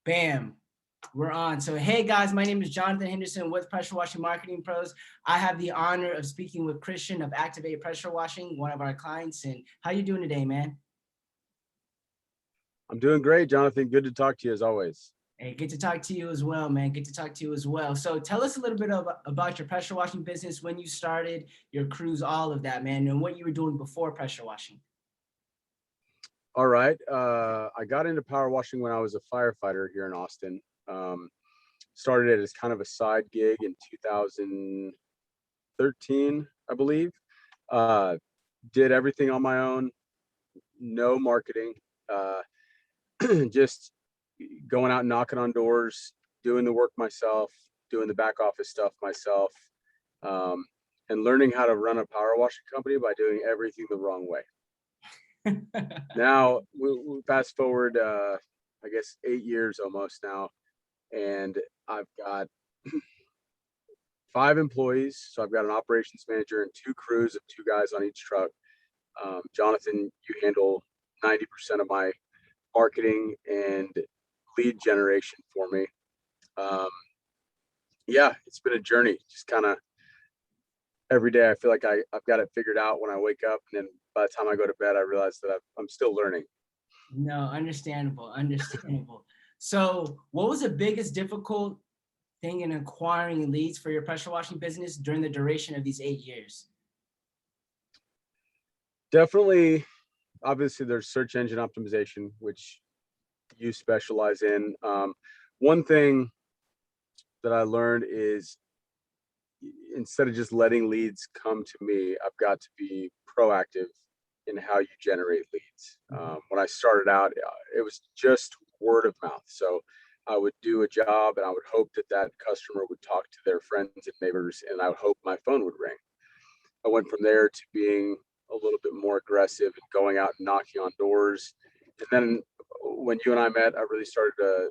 Bam. We're on. So, hey guys, my name is Jonathan Henderson with Pressure Washing Marketing Pros. I have the honor of speaking with Christian of Activate Pressure Washing, one of our clients. And how you doing today, man? I'm doing great, Jonathan. Good to talk to you as always. Hey, good to talk to you as well, man. Good to talk to you as well. So, tell us a little bit about your pressure washing business, when you started, your crews, all of that, man, and what you were doing before pressure washing. All right. I got into power washing when I was a firefighter here in Austin. Um, Started it as kind of a side gig in 2013, I believe. Uh, did everything on my own, no marketing, uh, just going out and knocking on doors, doing the work myself, doing the back office stuff myself, um, and learning how to run a power washing company by doing everything the wrong way. Now we fast forward, I guess 8 years almost now, and I've got 5 employees. So I've got an operations manager and 2 crews of 2 guys on each truck. Jonathan, you handle 90% of my marketing and lead generation for me. Um, yeah, it's been a journey. Just kind of every day, I feel like I've got it figured out when I wake up, and then by the time I go to bed, I realize that I'm still learning. No, understandable, understandable. So, what was the biggest difficult thing in acquiring leads for your pressure washing business during the duration of these 8 years? Definitely, obviously, there's search engine optimization, which you specialize in. One thing that I learned is instead of just letting leads come to me, I've got to be proactive in how you generate leads. When I started out, it was just word of mouth. So I would do a job and I would hope that that customer would talk to their friends and neighbors, and I would hope my phone would ring. I went from there to being a little bit more aggressive and going out and knocking on doors. And then when you and I met, I really started to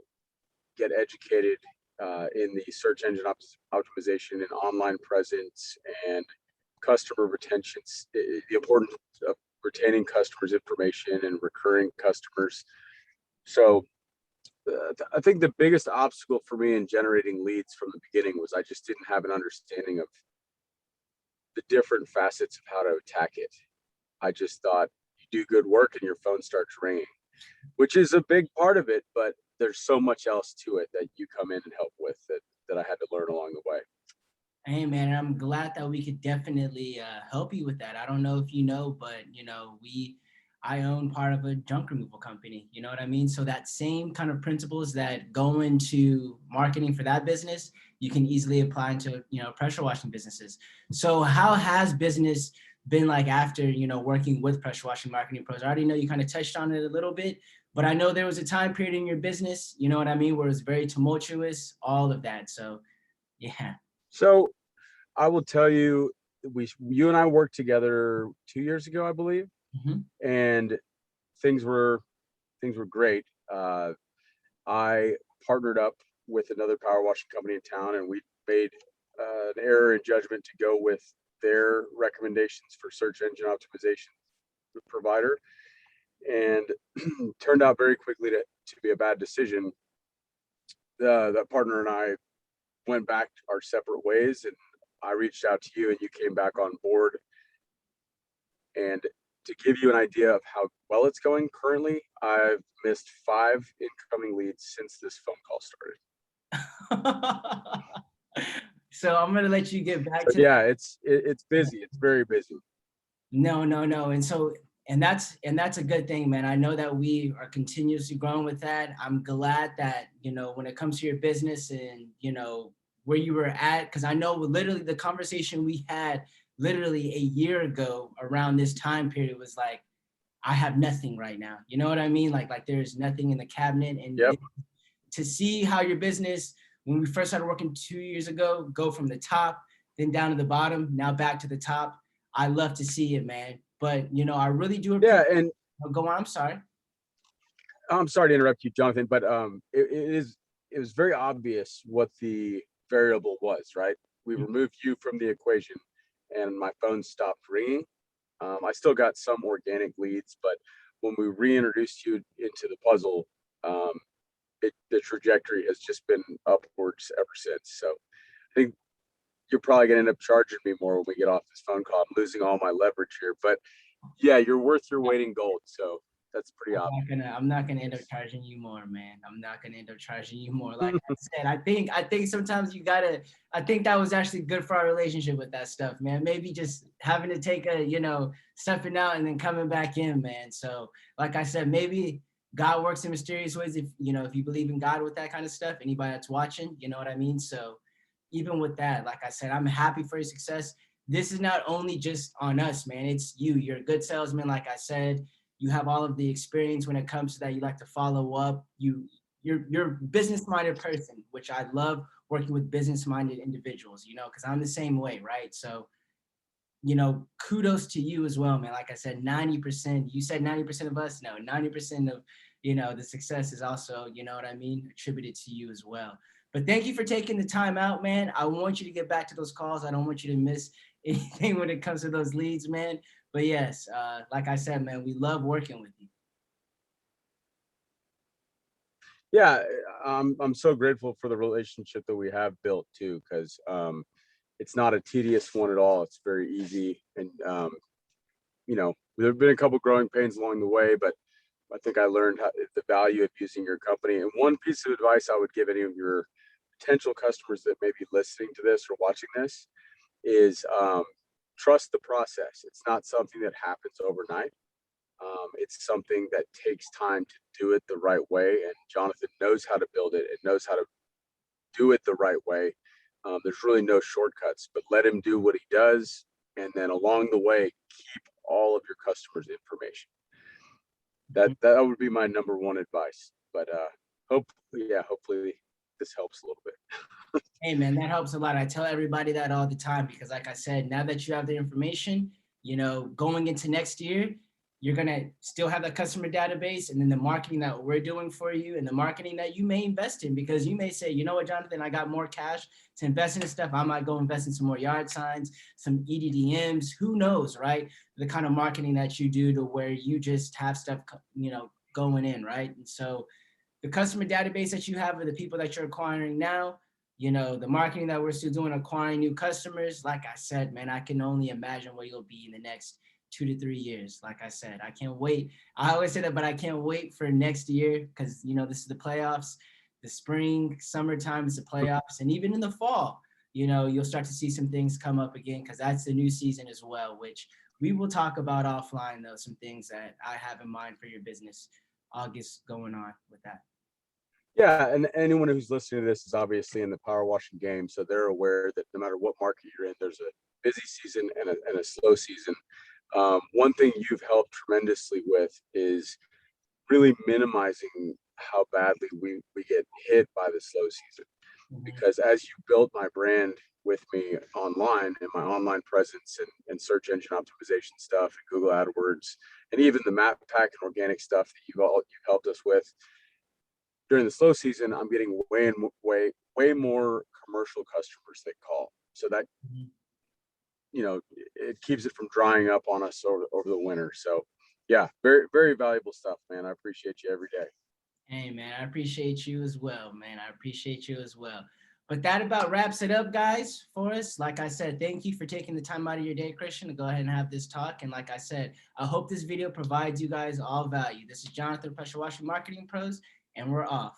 get educated in the search engine optimization and online presence and customer retention, the importance of retaining customers' information and recurring customers. So I think the biggest obstacle for me in generating leads from the beginning was I just didn't have an understanding of the different facets of how to attack it. I just thought you do good work and your phone starts ringing, which is a big part of it, but there's so much else to it that you come in and help with that I had to learn along the way. Hey man, I'm glad that we could definitely help you with that. I don't know if you know, but I own part of a junk removal company. You know what I mean? So that same kind of principles that go into marketing for that business, you can easily apply into pressure washing businesses. So how has business been like after working with pressure washing marketing pros? I already know you kind of touched on it a little bit, but I know there was a time period in your business, you know what I mean, where it's very tumultuous, all of that. So yeah. So I will tell you, you and I worked together 2 years ago, I believe, Mhm. and things were things were great. I partnered up with another power washing company in town, and we made an error in judgment to go with their recommendations for search engine optimization provider, and turned out very quickly to be a bad decision. That partner and I went back our separate ways, and I reached out to you, and you came back on board. And to give you an idea of how well it's going currently, I've missed 5 incoming leads since this phone call started. So I'm gonna let you get back So to yeah, it's busy. It's very busy. no, no, no. And that's a good thing, man. I know that we are continuously growing with that. I'm glad that, when it comes to your business and, where you were at, because I know literally the conversation we had literally a year ago around this time period was like, I have nothing right now. You know what I mean? Like there's nothing in the cabinet. And Yep. to see how your business, when we first started working 2 years ago, go from the top, then down to the bottom, now back to the top. I love to see it, man. But I really do Yeah, appreciate. and Oh, go on. I'm sorry. I'm sorry to interrupt you, Jonathan, but it was very obvious what the variable was, right? We removed you from the equation, and my phone stopped ringing. I still got some organic leads, but when we reintroduced you into the puzzle, um, the trajectory has just been upwards ever since. So I think you're probably gonna end up charging me more when we get off this phone call. I'm losing all my leverage here, but yeah, you're worth your weight in gold. So that's pretty obvious. I'm not gonna end up charging you more, man. I'm not gonna end up charging you more. Like I said, I think sometimes you gotta. I think that was actually good for our relationship with that stuff, man. Maybe just having to take a, stepping out and then coming back in, man. So, like I said, maybe God works in mysterious ways. If you believe in God with that kind of stuff, anybody that's watching, you know what I mean. So, even with that, like I said, I'm happy for your success. This is not only just on us, man. It's you. You're a good salesman, like I said. You have all of the experience when it comes to that. You like to follow up. You're a business-minded person, which I love working with business-minded individuals, because I'm the same way, right? So, kudos to you as well, man. Like I said, 90%, you said 90% of us, no, 90% of, the success is also, you know what I mean, attributed to you as well. But thank you for taking the time out, man. I want you to get back to those calls. I don't want you to miss anything when it comes to those leads, man. But yes, like I said, man, we love working with you. Yeah, I'm so grateful for the relationship that we have built too, because it's not a tedious one at all. It's very easy, and there have been a couple growing pains along the way, but I think I learned the value of using your company. And one piece of advice I would give any of your potential customers that may be listening to this or watching this is trust the process. It's not something that happens overnight. It's something that takes time to do it the right way. And Jonathan knows how to build it and knows how to do it the right way. There's really no shortcuts, but let him do what he does. And then along the way, keep all of your customers' information. That would be my number one advice. But hopefully this helps a little bit. Hey, man, that helps a lot. I tell everybody that all the time because, like I said, now that you have the information, going into next year, you're going to still have that customer database and then the marketing that we're doing for you and the marketing that you may invest in because you may say, you know what, Jonathan, I got more cash to invest in this stuff. I might go invest in some more yard signs, some EDDMs, who knows, right? The kind of marketing that you do to where you just have stuff, going in, right? And so the customer database that you have of the people that you're acquiring now, the marketing that we're still doing, acquiring new customers, like I said, man, I can only imagine where you'll be in the next 2 to 3 years. Like I said, I can't wait. I always say that, but I can't wait for next year because, this is the playoffs, the spring, summertime is the playoffs. And even in the fall, you'll start to see some things come up again because that's the new season as well, which we will talk about offline, though, some things that I have in mind for your business. August going on with that. Yeah, and anyone who's listening to this is obviously in the power washing game, so they're aware that no matter what market you're in, there's a busy season and a slow season. One thing you've helped tremendously with is really minimizing how badly we get hit by the slow season. Because as you built my brand with me online and my online presence and search engine optimization stuff and Google AdWords and even the map pack and organic stuff that you've helped us with, during the slow season, I'm getting way more commercial customers that call. So that it keeps it from drying up on us over the winter. So yeah, very, very valuable stuff, man. I appreciate you every day. Hey, man, I appreciate you as well, man. I appreciate you as well. But that about wraps it up, guys, for us. Like I said, thank you for taking the time out of your day, Christian, to go ahead and have this talk. And like I said, I hope this video provides you guys all value. This is Jonathan, Pressure Washing Marketing Pros, and we're off.